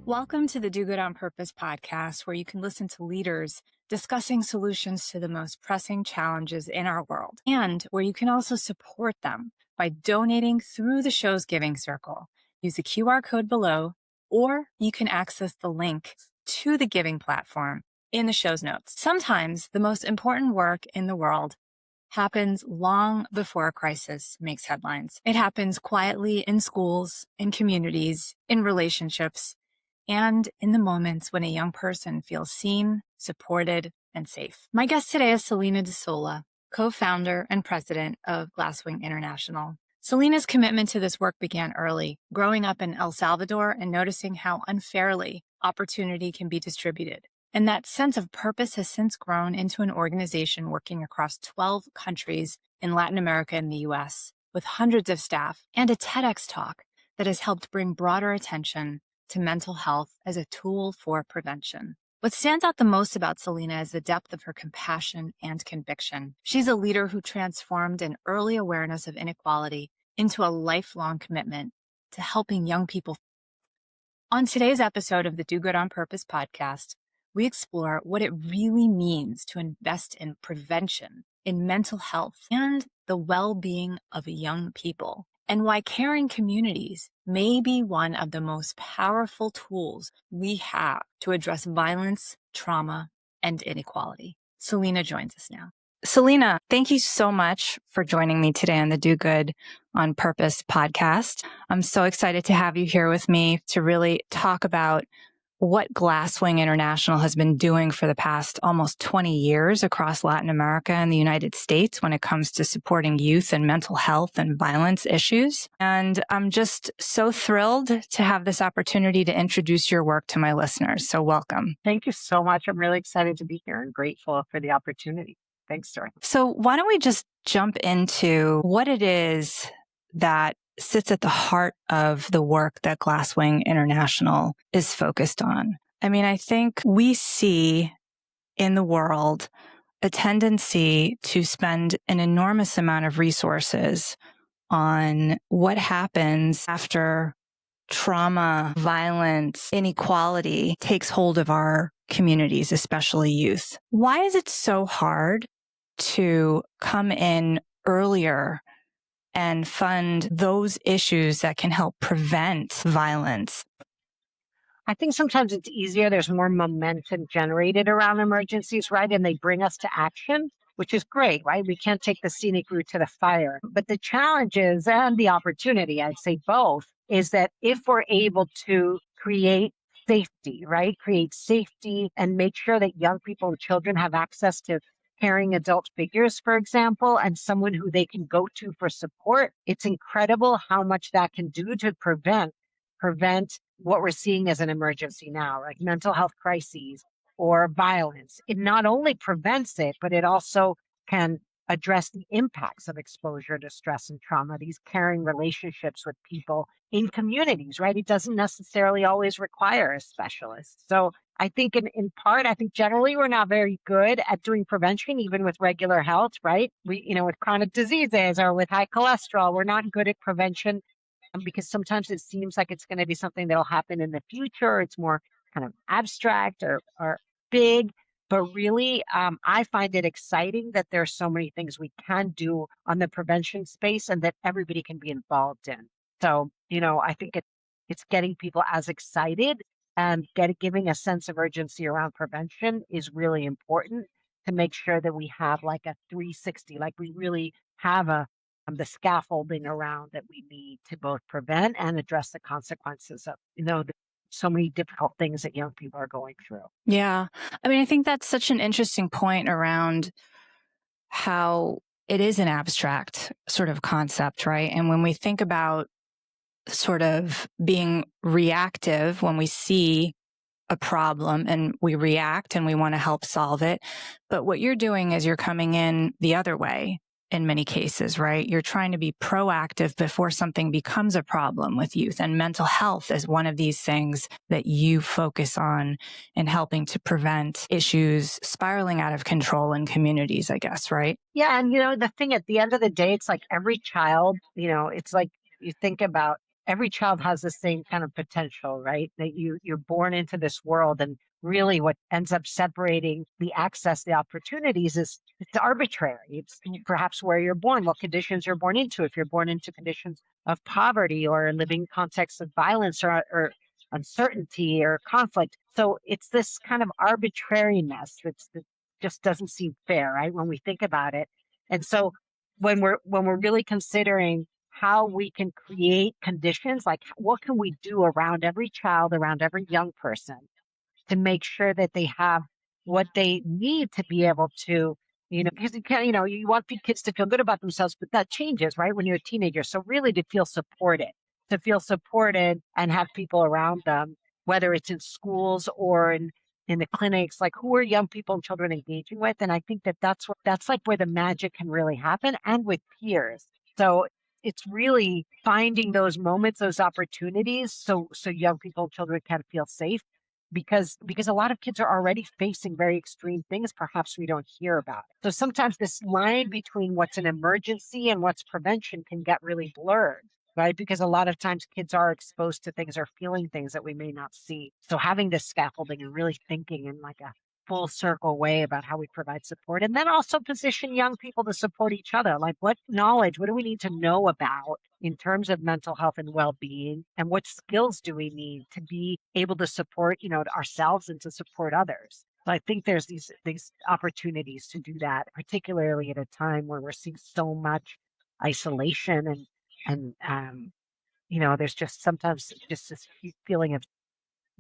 Welcome to the Do Good on Purpose podcast, where you can listen to leaders discussing solutions to the most pressing challenges in our world, and where you can also support them by donating through the show's Giving Circle. Use the QR code below, or you can access the link to the giving platform in the show's notes. Sometimes the most important work in the world happens long before a crisis makes headlines. It happens quietly in schools, in communities, in relationships, and in the moments when a young person feels seen, supported, and safe. My guest today is Celina de Sola, co-founder and president of Glasswing International. Celina's commitment to this work began early, growing up in El Salvador and noticing how unfairly opportunity can be distributed. And that sense of purpose has since grown into an organization working across 12 countries in Latin America and the U.S., with hundreds of staff, and a TEDx talk that has helped bring broader attention to mental health as a tool for prevention. What stands out the most about Celina is the depth of her compassion and conviction. She's a leader who transformed an early awareness of inequality into a lifelong commitment to helping young people. On today's episode of the Do Good on Purpose podcast, we explore what it really means to invest in prevention, in mental health, and the well-being of young people, and why caring communities may be one of the most powerful tools we have to address violence, trauma, and inequality. Celina joins us now. Celina, thank you so much for joining me today on the Do Good on Purpose podcast. I'm so excited to have you here with me to really talk about what Glasswing International has been doing for the past almost 20 years across Latin America and the United States when it comes to supporting youth and mental health and violence issues. And I'm just so thrilled to have this opportunity to introduce your work to my listeners. So welcome. Thank you so much. I'm really excited to be here and grateful for the opportunity. Thanks, Dorothy. So why don't we just jump into what it is that sits at the heart of the work that Glasswing International is focused on. I mean, I think we see in the world a tendency to spend an enormous amount of resources on what happens after trauma, violence, inequality takes hold of our communities, especially youth. Why is it so hard to come in earlier and fund those issues that can help prevent violence? I think sometimes it's easier. There's more momentum generated around emergencies, right? And they bring us to action, which is great, right? We can't take the scenic route to the fire. But the challenges and the opportunity, I'd say both, is that if we're able to create safety, right? Create safety and make sure that young people and children have access to caring adult figures, for example, and someone who they can go to for support. It's incredible how much that can do to prevent what we're seeing as an emergency now, like mental health crises or violence. It not only prevents it, but it also can address the impacts of exposure to stress and trauma, these caring relationships with people in communities, right? It doesn't necessarily always require a specialist. So I think in part, I think generally we're not very good at doing prevention, even with regular health, right? With chronic diseases or with high cholesterol, we're not good at prevention because sometimes it seems like it's going to be something that'll happen in the future. It's more kind of abstract or big. But really, I find it exciting that there are so many things we can do on the prevention space and that everybody can be involved in. So, I think it's getting people as excited and giving a sense of urgency around prevention is really important to make sure that we have like a 360, like we really have the scaffolding around that we need to both prevent and address the consequences of, so many difficult things that young people are going through. Yeah. I mean, I think that's such an interesting point around how it is an abstract sort of concept, right? And when we think about sort of being reactive, when we see a problem and we react and we want to help solve it. But what you're doing is you're coming in the other way in many cases, right? You're trying to be proactive before something becomes a problem with youth. And mental health is one of these things that you focus on in helping to prevent issues spiraling out of control in communities, I guess, right? Yeah. And, the thing at the end of the day, it's like every child, it's like you think about every child has the same kind of potential, right? That you're born into this world, and really what ends up separating the access, the opportunities is it's arbitrary. It's perhaps where you're born, what conditions you're born into. If you're born into conditions of poverty or living contexts of violence or uncertainty or conflict. So it's this kind of arbitrariness that just doesn't seem fair, right? When we think about it. And so when we're really considering how we can create conditions, like what can we do around every child, around every young person to make sure that they have what they need to be able to, because you can't, you want kids to feel good about themselves, but that changes, right, when you're a teenager. So really to feel supported and have people around them, whether it's in schools or in the clinics, like who are young people and children engaging with. And I think that's like where the magic can really happen, and with peers. So it's really finding those moments, those opportunities, so young people and children can feel safe, because a lot of kids are already facing very extreme things perhaps we don't hear about. So sometimes this line between what's an emergency and what's prevention can get really blurred, right? Because a lot of times kids are exposed to things or feeling things that we may not see. So having this scaffolding and really thinking in like a full circle way about how we provide support, and then also position young people to support each other. Like what knowledge, what do we need to know about in terms of mental health and well-being, and what skills do we need to be able to support, ourselves and to support others. So I think there's these opportunities to do that, particularly at a time where we're seeing so much isolation and there's just sometimes just this feeling of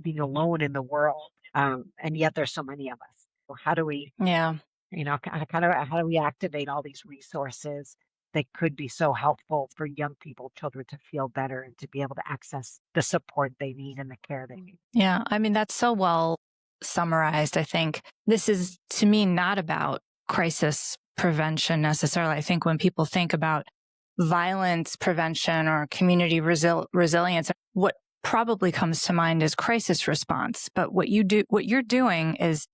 being alone in the world. And yet there's so many of us. So how do we, Yeah. how do we activate all these resources that could be so helpful for young people, children to feel better and to be able to access the support they need and the care they need? Yeah. I mean, that's so well summarized. I think this is, to me, not about crisis prevention necessarily. I think when people think about violence prevention or community resilience, what probably comes to mind is crisis response. But what you're doing is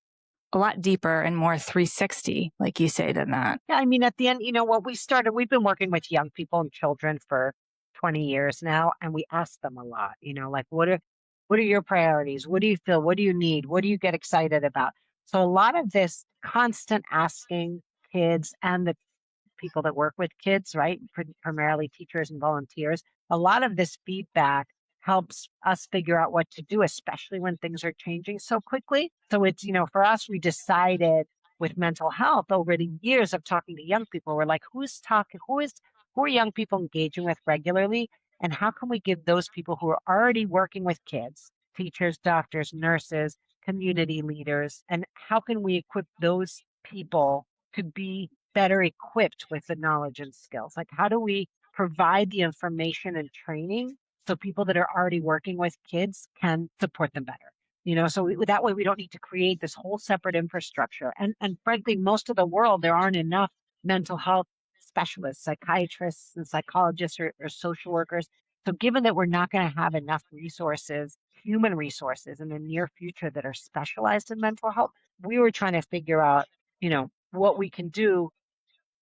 a lot deeper and more 360, like you say, than that. Yeah, I mean, at the end, we've been working with young people and children for 20 years now, and we ask them a lot, like what are your priorities? What do you feel? What do you need? What do you get excited about? So a lot of this constant asking kids and the people that work with kids, right? Primarily teachers and volunteers. A lot of this feedback helps us figure out what to do, especially when things are changing so quickly. So it's, for us, we decided with mental health over the years of talking to young people, we're like, who are young people engaging with regularly? And how can we give those people who are already working with kids, teachers, doctors, nurses, community leaders, and how can we equip those people to be better equipped with the knowledge and skills? Like, how do we provide the information and training so people that are already working with kids can support them better? So that way we don't need to create this whole separate infrastructure. And frankly, most of the world, there aren't enough mental health specialists, psychiatrists and psychologists or social workers. So given that we're not going to have enough resources, human resources in the near future that are specialized in mental health, we were trying to figure out, what we can do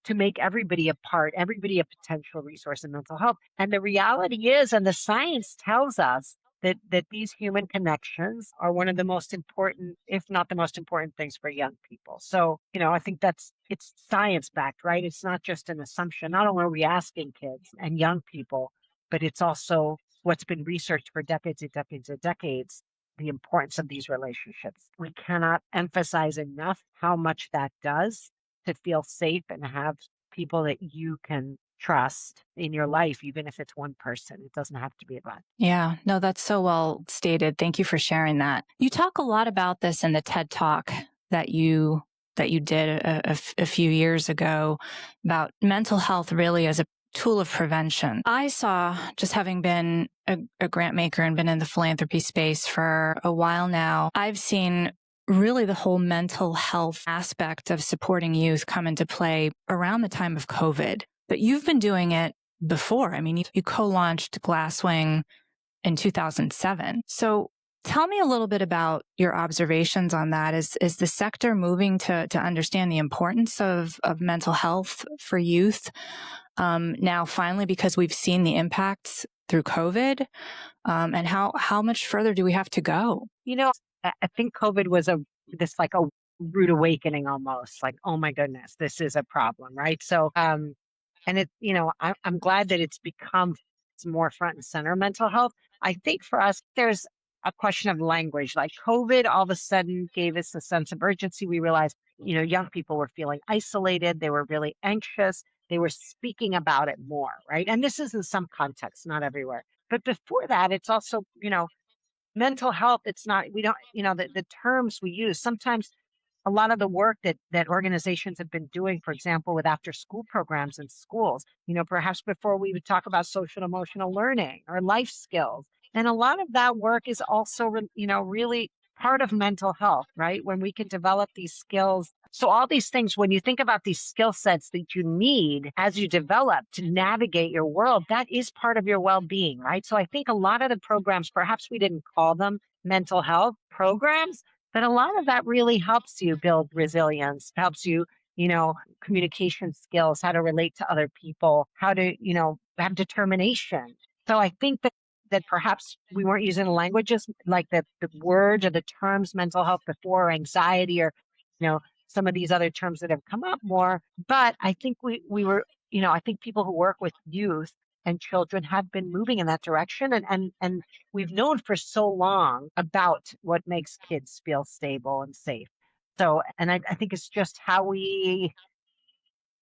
to make everybody everybody a potential resource in mental health. And the reality is, and the science tells us that these human connections are one of the most important, if not the most important things for young people. So, I think it's science backed, right? It's not just an assumption. Not only are we asking kids and young people, but it's also what's been researched for decades and decades and decades, the importance of these relationships. We cannot emphasize enough how much that does to feel safe and have people that you can trust in your life, even if it's one person. It doesn't have to be a bunch. Yeah, no, that's so well stated. Thank you for sharing that. You talk a lot about this in the TED Talk that you did a few years ago about mental health really as a tool of prevention. I saw, just having been a grant maker and been in the philanthropy space for a while now, I've seen really the whole mental health aspect of supporting youth come into play around the time of COVID. But you've been doing it before. I mean, you co-launched Glasswing in 2007. So tell me a little bit about your observations on that. Is the sector moving to understand the importance of mental health for youth now finally, because we've seen the impacts through COVID? And how much further do we have to go? I think COVID was like a rude awakening almost, like, oh my goodness, this is a problem, right? So, and I'm glad that it's become more front and center mental health. I think for us, there's a question of language. Like COVID all of a sudden gave us a sense of urgency. We realized, young people were feeling isolated. They were really anxious. They were speaking about it more, right? And this is in some contexts, not everywhere. But before that, it's also, mental health. It's not, we don't, the terms we use sometimes, a lot of the work that organizations have been doing, for example, with after school programs in schools, perhaps before we would talk about social and emotional learning or life skills. And a lot of that work is also, really part of mental health, right? When we can develop these skills. So all these things, when you think about these skill sets that you need as you develop to navigate your world, that is part of your well-being, right? So I think a lot of the programs, perhaps we didn't call them mental health programs, but a lot of that really helps you build resilience, helps you, communication skills, how to relate to other people, how to, have determination. So I think that perhaps we weren't using the languages like the words or the terms mental health before, or anxiety, or, some of these other terms that have come up more. But I think we were, I think people who work with youth and children have been moving in that direction. And we've known for so long about what makes kids feel stable and safe. So, and I think it's just how we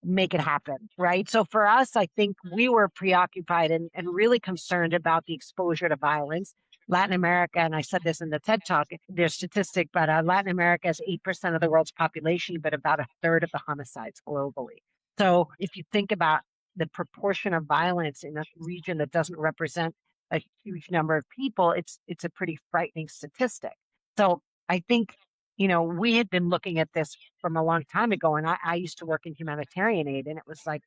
make it happen, right? So for us, I think we were preoccupied and really concerned about the exposure to violence. Latin America, and I said this in the TED Talk, there's statistic, but Latin America has 8% of the world's population, but about a third of the homicides globally. So if you think about the proportion of violence in a region that doesn't represent a huge number of people, it's a pretty frightening statistic. So I think, we had been looking at this from a long time ago, and I used to work in humanitarian aid, and it was like,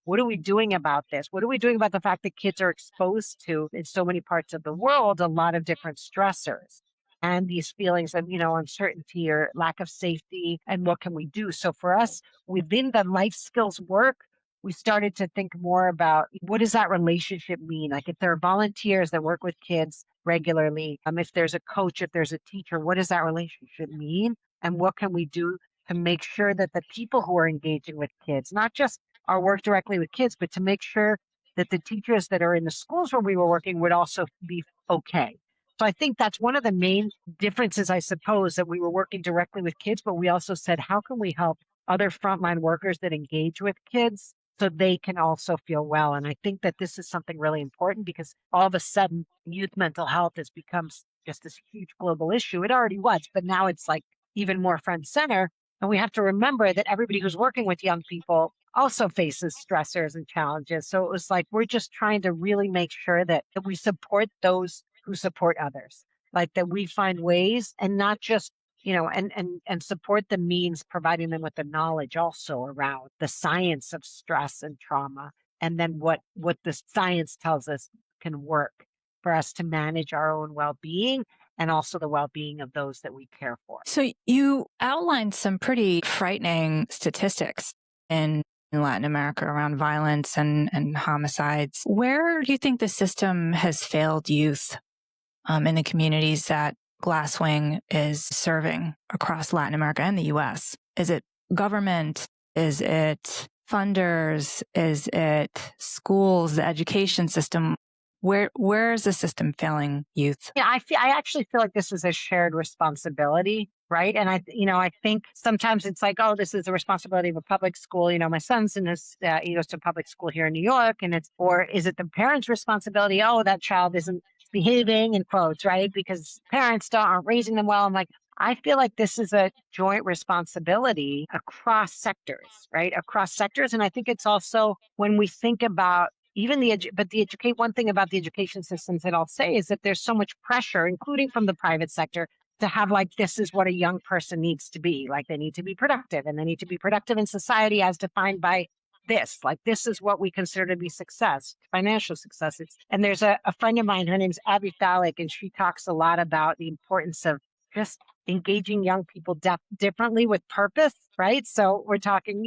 what are we doing about this? What are we doing about the fact that kids are exposed to, in so many parts of the world, a lot of different stressors and these feelings of, uncertainty or lack of safety? And what can we do? So for us, within the life skills work, we started to think more about what does that relationship mean? Like if there are volunteers that work with kids regularly, if there's a coach, if there's a teacher, what does that relationship mean? And what can we do to make sure that the people who are engaging with kids, not just our work directly with kids, but to make sure that the teachers that are in the schools where we were working would also be okay. So I think that's one of the main differences, I suppose, that we were working directly with kids, but we also said, how can we help other frontline workers that engage with kids so they can also feel well? And I think that this is something really important because all of a sudden youth mental health has become just this huge global issue. It already was, but now it's like even more front and center. And we have to remember that everybody who's working with young people also faces stressors and challenges. So it was like, we're just trying to really make sure that we support those who support others, like that we find ways and not just, and support the means, providing them with the knowledge also around the science of stress and trauma. And then what the science tells us can work for us to manage our own well-being and also the well-being of those that we care for. So you outlined some pretty frightening statistics in Latin America around violence and homicides. Where do you think the system has failed youth in the communities that Glasswing is serving across Latin America and the U.S.? Is it government? Is it funders? Is it schools, the education system? Where is the system failing youth? Yeah, I actually feel like this is a shared responsibility, right? And I think sometimes it's like, oh, this is the responsibility of a public school. My son's in this, he goes to public school here in New York, or is it the parents' responsibility? Oh, that child isn't behaving, in quotes, right? Because parents aren't raising them well. I'm like, I feel like this is a joint responsibility across sectors, right? Across sectors. And I think it's also when we think about even one thing about the education systems that I'll say is that there's so much pressure, including from the private sector, to have like, this is what a young person needs to be. Like they need to be productive and they need to be productive in society as defined by this. Like this is what we consider to be success, financial success. And there's a friend of mine, her name's Abby Falik, and she talks a lot about the importance of just engaging young people differently with purpose, right? So we're talking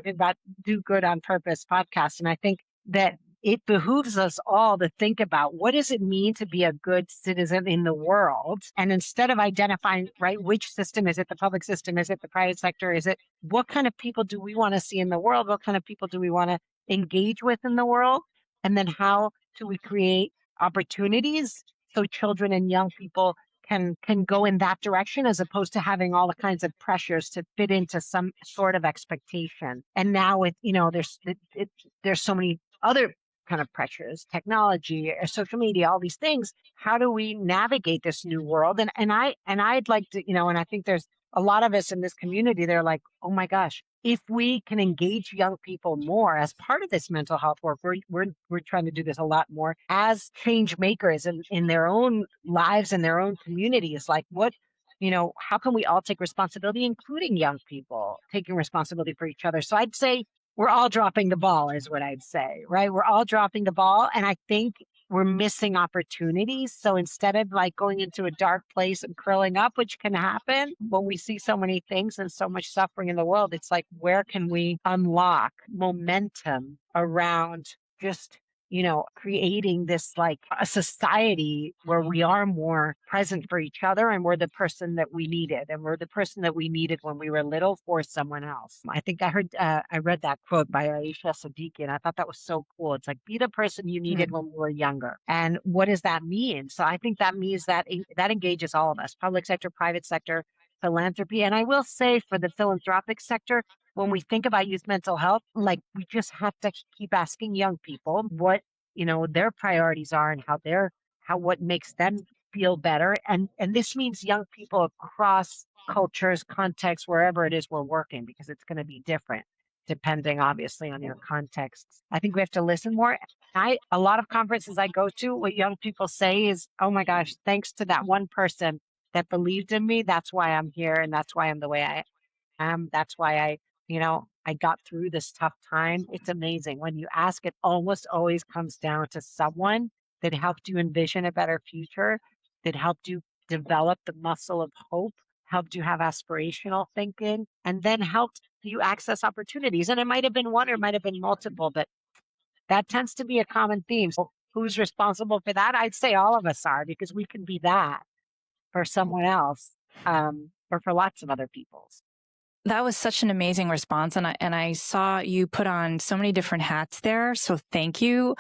about Do Good on Purpose podcast. And I think that it behooves us all to think about what does it mean to be a good citizen in the world? And instead of identifying, right, which system is it, the public system, is it the private sector, is it what kind of people do we want to see in the world? What kind of people do we want to engage with in the world? And then how do we create opportunities so children and young people can go in that direction as opposed to having all the kinds of pressures to fit into some sort of expectation. And now with, there's so many other kind of pressures, technology, social media, all these things. How do we navigate this new world? And I'd like to, and I think there's a lot of us in this community, they're like, oh my gosh, if we can engage young people more as part of this mental health work, we're trying to do this a lot more as change makers in their own lives and their own communities. Like how can we all take responsibility, including young people taking responsibility for each other? So I'd say we're all dropping the ball is what I'd say, right? We're all dropping the ball. And I think we're missing opportunities. So instead of like going into a dark place and curling up, which can happen when we see so many things and so much suffering in the world, it's like, where can we unlock momentum around just creating this like a society where we are more present for each other and we're the person that we needed and we're the person that we needed when we were little for someone else. I think I read that quote by Aisha Siddiqui and I thought that was so cool. It's like, be the person you needed when we were younger. And what does that mean? So I think that means that that engages all of us, public sector, private sector, philanthropy. And I will say for the philanthropic sector, when we think about youth mental health, like we just have to keep asking young people what, their priorities are and what makes them feel better. And this means young people across cultures, contexts, wherever it is we're working, because it's going to be different depending obviously on your contexts. I think we have to listen more. A lot of conferences I go to, what young people say is, oh my gosh, thanks to that one person that believed in me, that's why I'm here and that's why I'm the way I that's why I got through this tough time. It's amazing. When you ask, it almost always comes down to someone that helped you envision a better future, that helped you develop the muscle of hope, helped you have aspirational thinking, and then helped you access opportunities. And it might have been one or it might have been multiple, but that tends to be a common theme. So who's responsible for that? I'd say all of us are, because we can be that for someone else, or for lots of other people. That was such an amazing response. And I saw you put on so many different hats there. So thank you.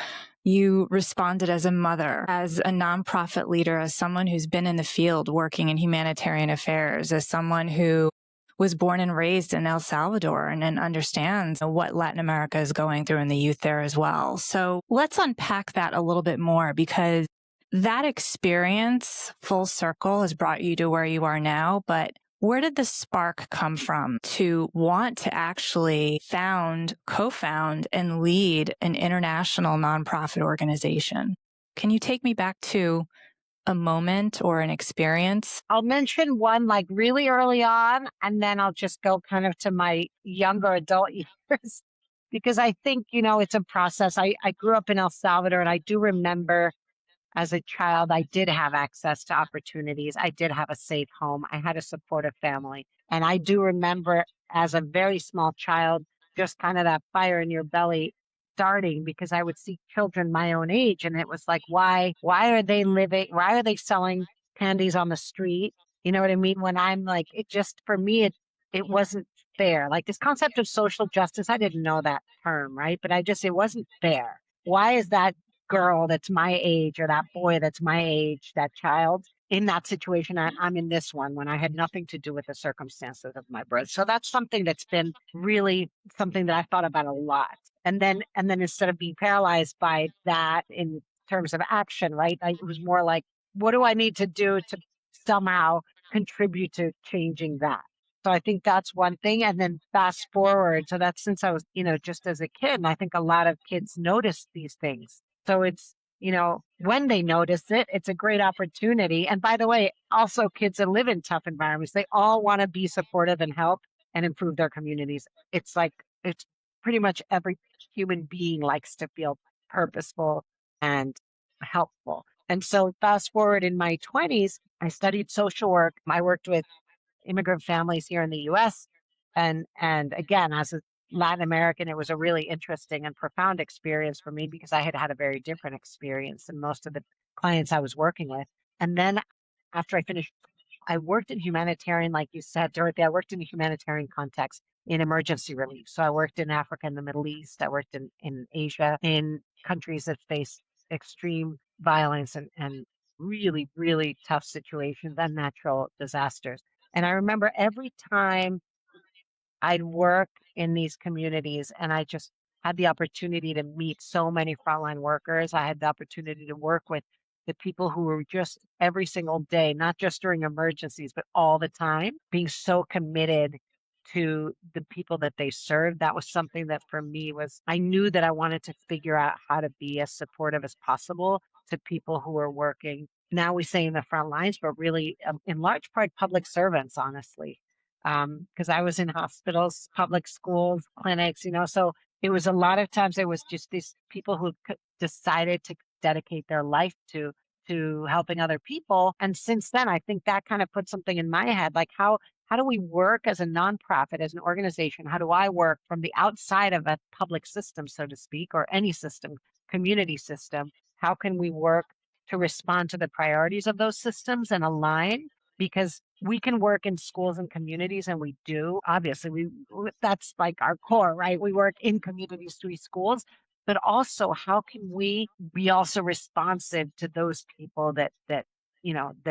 You responded as a mother, as a nonprofit leader, as someone who's been in the field working in humanitarian affairs, as someone who was born and raised in El Salvador and understands what Latin America is going through and the youth there as well. So let's unpack that a little bit more, because that experience, full circle, has brought you to where you are now. But where did the spark come from to want to actually co-found, and lead an international nonprofit organization? Can you take me back to a moment or an experience? I'll mention one like really early on, and then I'll just go kind of to my younger adult years, because I think, it's a process. I grew up in El Salvador, and I do remember as a child, I did have access to opportunities. I did have a safe home. I had a supportive family. And I do remember as a very small child, just kind of that fire in your belly starting, because I would see children my own age. And it was like, why are they living? Why are they selling candies on the street? You know what I mean? When I'm like, it just, for me, it wasn't fair. Like this concept of social justice, I didn't know that term, right? But it wasn't fair. Why is that girl that's my age, or that boy that's my age, that child in that situation? I'm in this one when I had nothing to do with the circumstances of my birth. So that's something that's been really something that I thought about a lot. And then instead of being paralyzed by that in terms of action, right? It was more like, what do I need to do to somehow contribute to changing that? So I think that's one thing. And then fast forward. So that's since I was, just as a kid. And I think a lot of kids notice these things. So it's, when they notice it, it's a great opportunity. And by the way, also kids that live in tough environments, they all want to be supportive and help and improve their communities. It's like, it's pretty much every human being likes to feel purposeful and helpful. And so fast forward in my 20s, I studied social work. I worked with immigrant families here in the U.S. And again, as a Latin American, it was a really interesting and profound experience for me because I had had a very different experience than most of the clients I was working with. And then after I finished, I worked in humanitarian, like you said, Dorothy, I worked in a humanitarian context in emergency relief. So I worked in Africa and the Middle East. I worked in Asia, in countries that face extreme violence and really, really tough situations and natural disasters. And I remember every time I'd work in these communities and I just had the opportunity to meet so many frontline workers. I had the opportunity to work with the people who were just every single day, not just during emergencies, but all the time, being so committed to the people that they served. That was something that for me was, I knew that I wanted to figure out how to be as supportive as possible to people who are working. Now we say in the front lines, but really in large part, public servants, honestly because I was in hospitals, public schools, clinics, so it was a lot of times it was just these people who decided to dedicate their life to helping other people. And since then, I think that kind of put something in my head, like how do we work as a nonprofit, as an organization? How do I work from the outside of a public system, so to speak, or any system, community system? How can we work to respond to the priorities of those systems and align? Because we can work in schools and communities and we do obviously that's like our core, right? We work in communities through schools, but also how can we be also responsive to those people that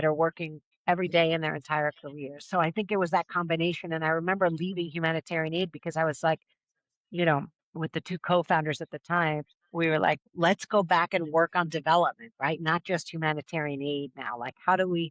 are working every day in their entire career. So I think it was that combination. And I remember leaving humanitarian aid because I was like, with the two co-founders at the time, we were like, let's go back and work on development, right? Not just humanitarian aid now. Like, how do we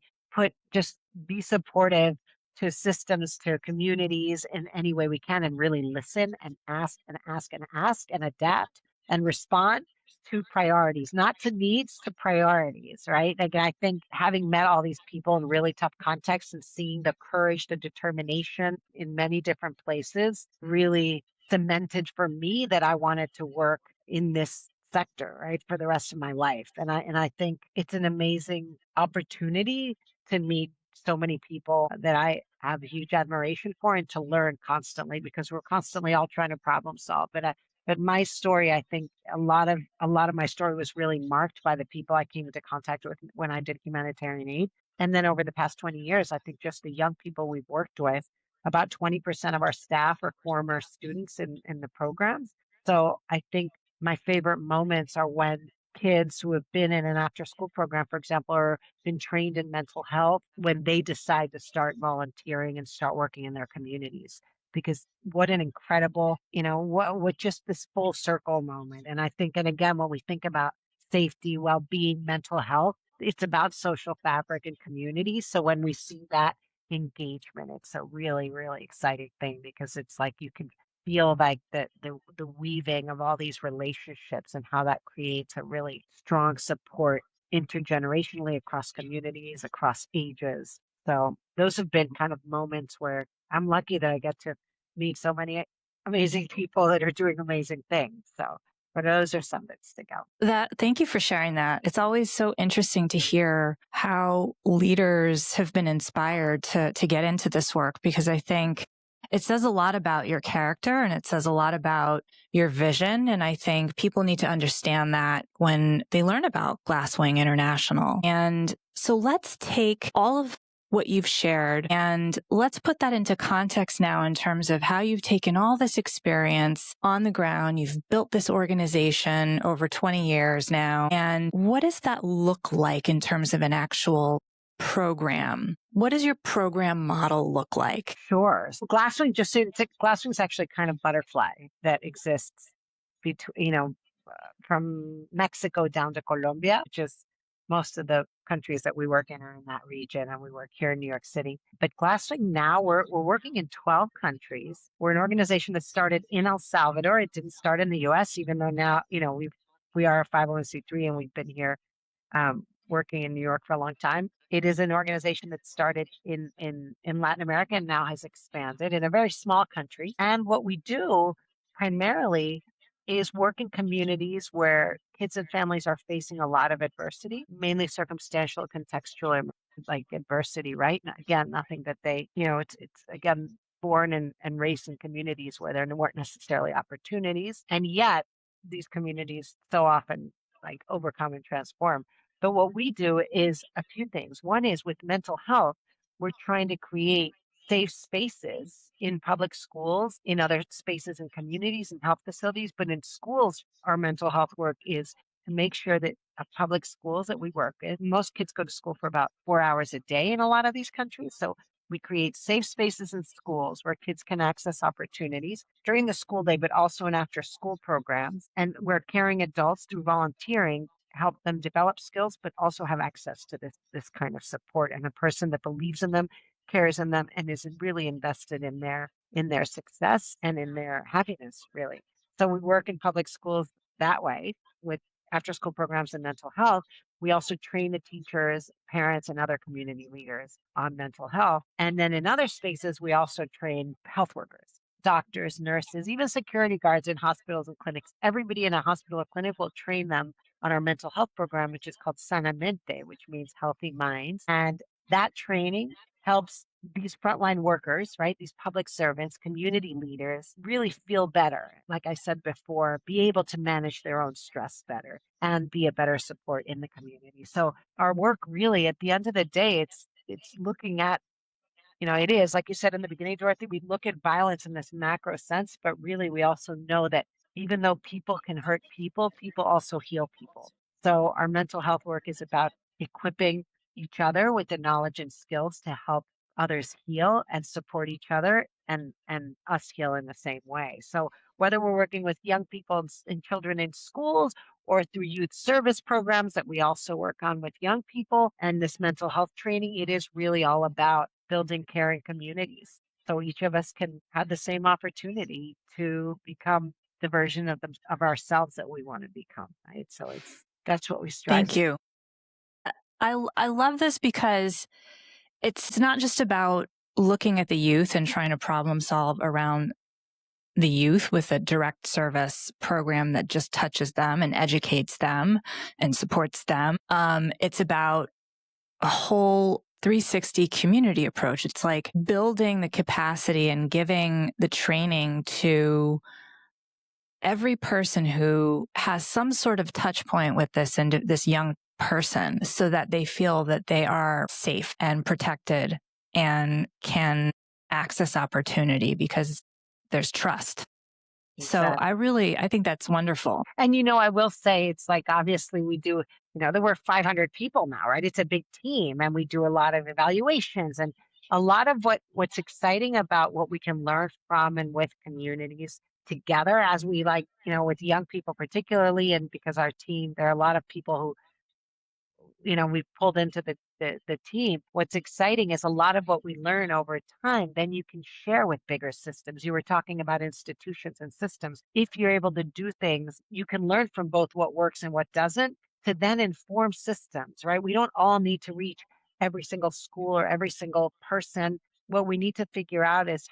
just be supportive to systems, to communities in any way we can and really listen and ask and ask and ask and adapt and respond to priorities, not to needs, to priorities, right? Like, I think having met all these people in really tough contexts and seeing the courage, the determination in many different places really cemented for me that I wanted to work in this sector, right, for the rest of my life. And I think it's an amazing opportunity to meet so many people that I have huge admiration for and to learn constantly because we're constantly all trying to problem solve. But my story, I think a lot of my story was really marked by the people I came into contact with when I did humanitarian aid. And then over the past 20 years, I think just the young people we've worked with, about 20% of our staff are former students in the programs. So I think my favorite moments are when kids who have been in an after school program, for example, or been trained in mental health, when they decide to start volunteering and start working in their communities. Because what an incredible, what just this full circle moment. And I think, and again, when we think about safety, well-being, mental health, it's about social fabric and community. So when we see that engagement, it's a really, really exciting thing because it's like you can feel like the weaving of all these relationships and how that creates a really strong support intergenerationally across communities, across ages. So those have been kind of moments where I'm lucky that I get to meet so many amazing people that are doing amazing things. So, but those are some that stick out. Thank you for sharing that. It's always so interesting to hear how leaders have been inspired to get into this work because I think it says a lot about your character and it says a lot about your vision. And I think people need to understand that when they learn about Glasswing International. And so let's take all of what you've shared and let's put that into context now in terms of how you've taken all this experience on the ground. You've built this organization over 20 years now. And what does that look like in terms of an actual program? What does your program model look like? Sure. So Glasswing, Glasswing is actually kind of butterfly that exists between, from Mexico down to Colombia, which is most of the countries that we work in are in that region, and we work here in New York City. But Glasswing now we're working in 12 countries. We're an organization that started in El Salvador. It didn't start in the U.S., even though now we are a 501c3 and we've been here working in New York for a long time. It is an organization that started in Latin America and now has expanded in a very small country. And what we do primarily is work in communities where kids and families are facing a lot of adversity, mainly circumstantial, contextual, like adversity, right? Again, nothing that it's again born and raised in communities where there weren't necessarily opportunities. And yet these communities so often like overcome and transform. But what we do is a few things. One is with mental health, we're trying to create safe spaces in public schools, in other spaces in communities and health facilities. But in schools, our mental health work is to make sure that public schools that we work in, most kids go to school for about 4 hours a day in a lot of these countries. So we create safe spaces in schools where kids can access opportunities during the school day, but also in after school programs. And where caring adults through volunteering help them develop skills, but also have access to this kind of support and a person that believes in them, cares in them, and is really invested in their success and in their happiness, really. So we work in public schools that way with after school programs and mental health. We also train the teachers, parents, and other community leaders on mental health. And then in other spaces, we also train health workers, doctors, nurses, even security guards in hospitals and clinics. Everybody in a hospital or clinic will train them on our mental health program, which is called Sanamente, which means healthy minds. And that training helps these frontline workers, right? These public servants, community leaders really feel better. Like I said before, be able to manage their own stress better and be a better support in the community. So our work really at the end of the day, it's looking at, it is, like you said in the beginning, Dorothy, we look at violence in this macro sense, but really we also know that even though people can hurt people, people also heal people. So our mental health work is about equipping each other with the knowledge and skills to help others heal and support each other and us heal in the same way. So whether we're working with young people and children in schools or through youth service programs that we also work on with young people and this mental health training, it is really all about building caring communities. So each of us can have the same opportunity to become the version of ourselves that we want to become, right? So that's what we strive. Thank you. I love this because it's not just about looking at the youth and trying to problem solve around the youth with a direct service program that just touches them and educates them and supports them. It's about a whole 360 community approach. It's like building the capacity and giving the training to every person who has some sort of touch point with this young person so that they feel that they are safe and protected and can access opportunity because there's trust. Exactly. I think that's wonderful. And, I will say it's like, obviously we do, there were 500 people now, right? It's a big team and we do a lot of evaluations and a lot of what's exciting about what we can learn from and with communities together as we with young people particularly, and because our team, there are a lot of people who we've pulled into the team. What's exciting is a lot of what we learn over time, then you can share with bigger systems. You were talking about institutions and systems. If you're able to do things, you can learn from both what works and what doesn't to then inform systems, right? We don't all need to reach every single school or every single person. What we need to figure out is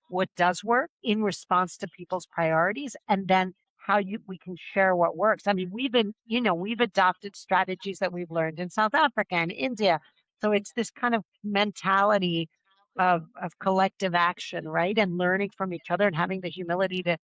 what does work in response to people's priorities, and then how we can share what works. I mean, we've adopted strategies that we've learned in South Africa and India. So it's this kind of mentality of collective action, right? And learning from each other and having the humility to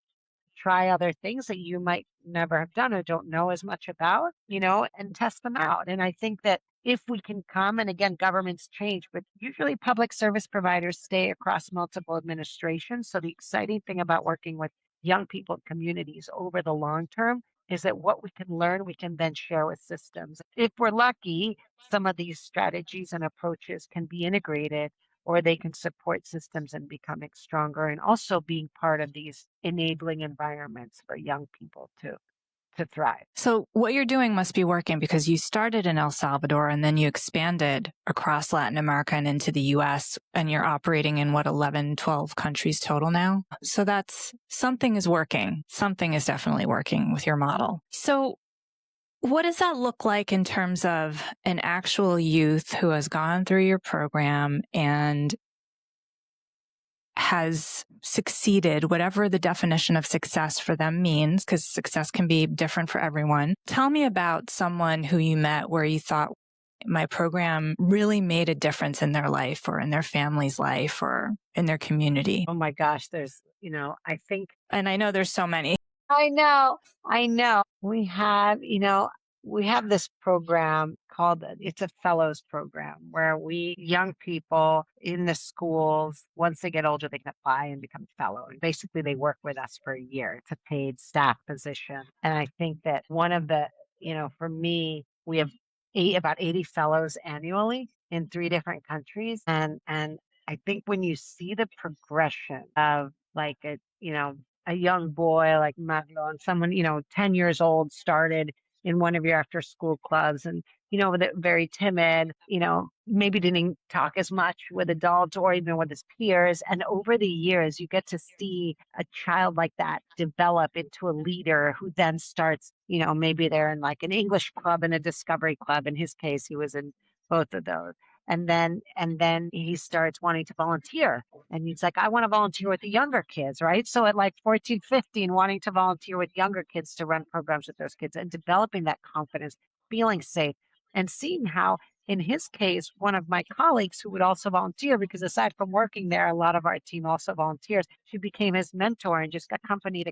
try other things that you might never have done or don't know as much about, and test them out. And I think that if we can come, and again, governments change, but usually public service providers stay across multiple administrations. So the exciting thing about working with young people and communities over the long term is that what we can learn, we can then share with systems. If we're lucky, some of these strategies and approaches can be integrated or they can support systems in becoming stronger and also being part of these enabling environments for young people to thrive. So what you're doing must be working because you started in El Salvador and then you expanded across Latin America and into the U.S. and you're operating in 11, 12 countries total now. So something is working. Something is definitely working with your model. So what does that look like in terms of an actual youth who has gone through your program and has succeeded, whatever the definition of success for them means, because success can be different for everyone? Tell me about someone who you met where you thought, my program really made a difference in their life or in their family's life or in their community? Oh my gosh, I think And I know there's so many. I know. I know. We have this program called it's a fellows program where young people in the schools, once they get older, they can apply and become fellow. And basically they work with us for a year. It's a paid staff position. And I think that for me, we have about 80 fellows annually in 3 different countries. And I think when you see the progression of like a young boy like Marlon, someone, 10 years old, started in one of your after school clubs and, very timid, maybe didn't talk as much with adults or even with his peers. And over the years, you get to see a child like that develop into a leader who then starts, maybe they're in like an English club and a discovery club. In his case, he was in both of those. And then he starts wanting to volunteer and he's like, I want to volunteer with the younger kids, right? So at like 14, 15, wanting to volunteer with younger kids to run programs with those kids and developing that confidence, feeling safe, and seeing how, in his case, one of my colleagues who would also volunteer, because aside from working there, a lot of our team also volunteers, she became his mentor and just accompanied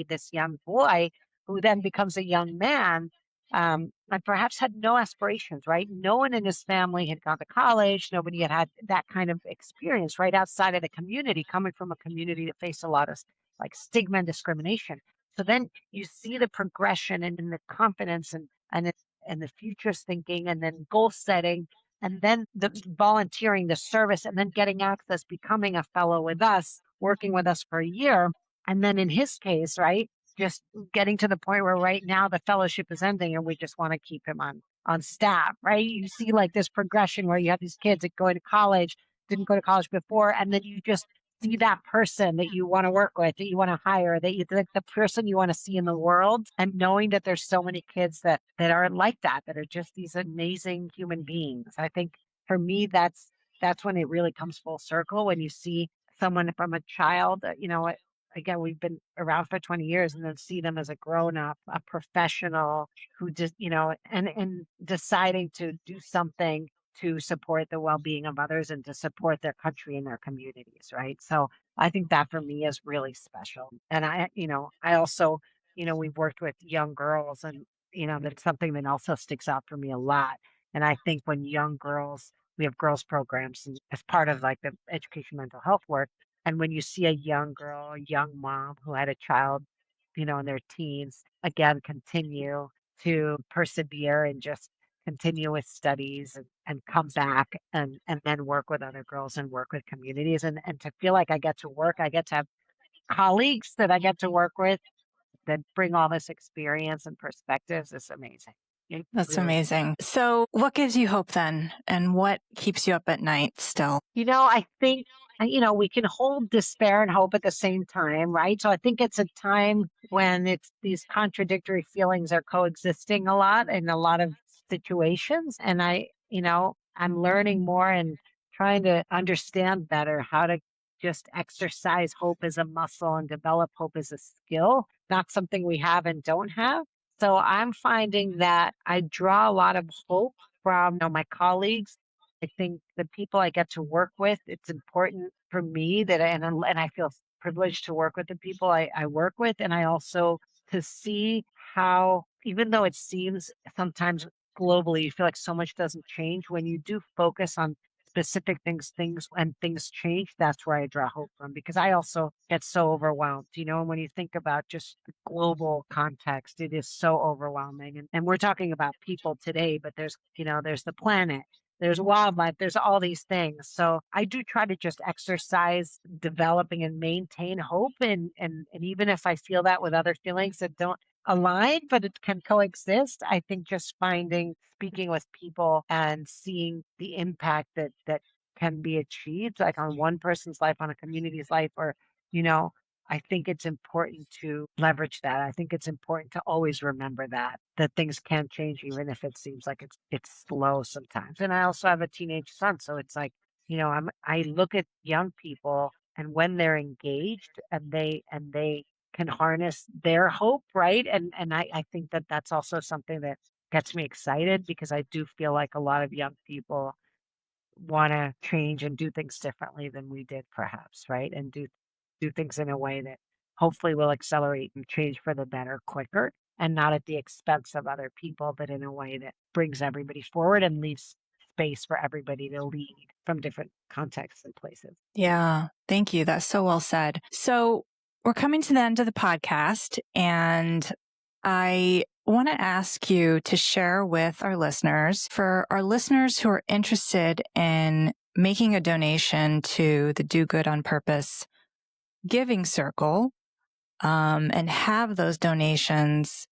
this young boy who then becomes a young man and perhaps had no aspirations, right? No one in his family had gone to college. Nobody had had that kind of experience right outside of the community, coming from a community that faced a lot of like stigma and discrimination. So then you see the progression and the confidence and the futures thinking and then goal setting and then the volunteering, the service, and then getting access, becoming a fellow with us, working with us for a year. And then in his case, right, just getting to the point where right now the fellowship is ending and we just want to keep him on staff, right? You see like this progression where you have these kids that go to college, didn't go to college before, and then you just see that person that you want to work with, that you want to hire, like the person you want to see in the world, and knowing that there's so many kids that are like that are just these amazing human beings. I think for me, that's when it really comes full circle when you see someone from a child, again, we've been around for 20 years and then see them as a grown up, a professional who just, and deciding to do something to support the well-being of others and to support their country and their communities, right? So I think that for me is really special. And I also, we've worked with young girls and, that's something that also sticks out for me a lot. And I think when young girls, we have girls programs as part of like the education mental health work. And when you see a young girl, a young mom who had a child, in their teens, again, continue to persevere and just continue with studies and come back and then work with other girls and work with communities and to feel like I get to have colleagues that I get to work with that bring all this experience and perspectives is amazing. It That's really amazing. So, what gives you hope then? And what keeps you up at night still? I think, we can hold despair and hope at the same time, right? So I think it's a time when it's these contradictory feelings are coexisting a lot in a lot of situations. And I'm learning more and trying to understand better how to just exercise hope as a muscle and develop hope as a skill, not something we have and don't have. So I'm finding that I draw a lot of hope from, my colleagues. I think the people I get to work with, it's important for me and I feel privileged to work with the people I work with. And I also to see how, even though it seems sometimes globally, you feel like so much doesn't change. When you do focus on specific things and things change, that's where I draw hope from because I also get so overwhelmed, and when you think about just the global context, it is so overwhelming. And we're talking about people today, but there's the planet, there's wildlife, there's all these things. So I do try to just exercise developing and maintain hope. And even if I feel that with other feelings that don't align, but it can coexist, I think just speaking with people and seeing the impact that can be achieved, like on one person's life, on a community's life, or, you know, I think it's important to leverage that. I think it's important to always remember that things can change even if it seems like it's slow sometimes. And I also have a teenage son, so it's like, I look at young people and when they're engaged and they can harness their hope, right? And I think that that's also something that gets me excited because I do feel like a lot of young people want to change and do things differently than we did perhaps, right? And do things in a way that hopefully will accelerate and change for the better quicker and not at the expense of other people, but in a way that brings everybody forward and leaves space for everybody to lead from different contexts and places. Yeah, thank you. That's so well said. So we're coming to the end of the podcast, and I want to ask you to share with our listeners, for our listeners who are interested in making a donation to the Do Good on Purpose Giving Circle, and have those donations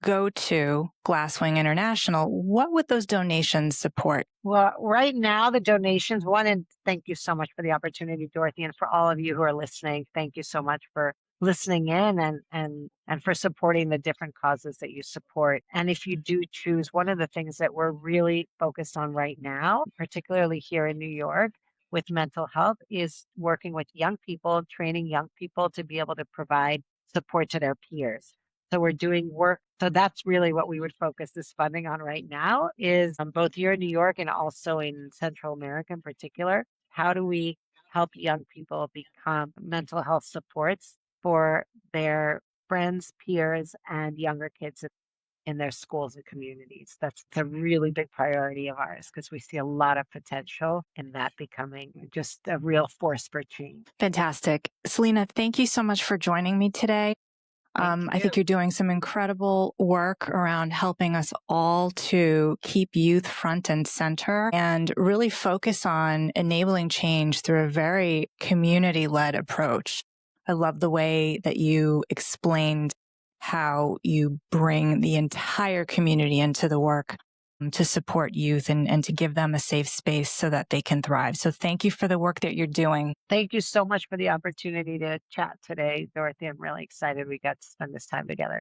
go to Glasswing International, what would those donations support? Well, right now, the donations, one, and thank you so much for the opportunity, Dorothy, and for all of you who are listening. Thank you so much for listening in and for supporting the different causes that you support. And if you do choose, one of the things that we're really focused on right now, particularly here in New York with mental health, is working with young people, training young people to be able to provide support to their peers. So we're doing work. So that's really what we would focus this funding on right now is both here in New York and also in Central America in particular. How do we help young people become mental health supports for their friends, peers, and younger kids in their schools and communities? That's a really big priority of ours because we see a lot of potential in that becoming just a real force for change. Fantastic. Celina, thank you so much for joining me today. I think you're doing some incredible work around helping us all to keep youth front and center and really focus on enabling change through a very community-led approach. I love the way that you explained how you bring the entire community into the work to support youth and to give them a safe space so that they can thrive. So thank you for the work that you're doing. Thank you so much for the opportunity to chat today, Dorothy. I'm really excited we got to spend this time together.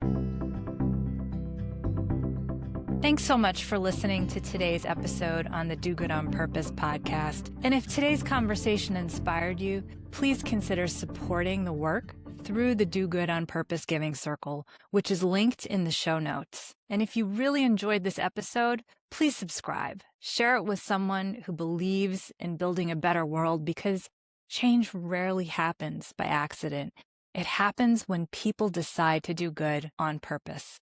Thanks so much for listening to today's episode on the Do Good on Purpose podcast. And if today's conversation inspired you, please consider supporting the work through the Do Good on Purpose Giving Circle, which is linked in the show notes. And if you really enjoyed this episode, please subscribe. Share it with someone who believes in building a better world, because change rarely happens by accident. It happens when people decide to do good on purpose.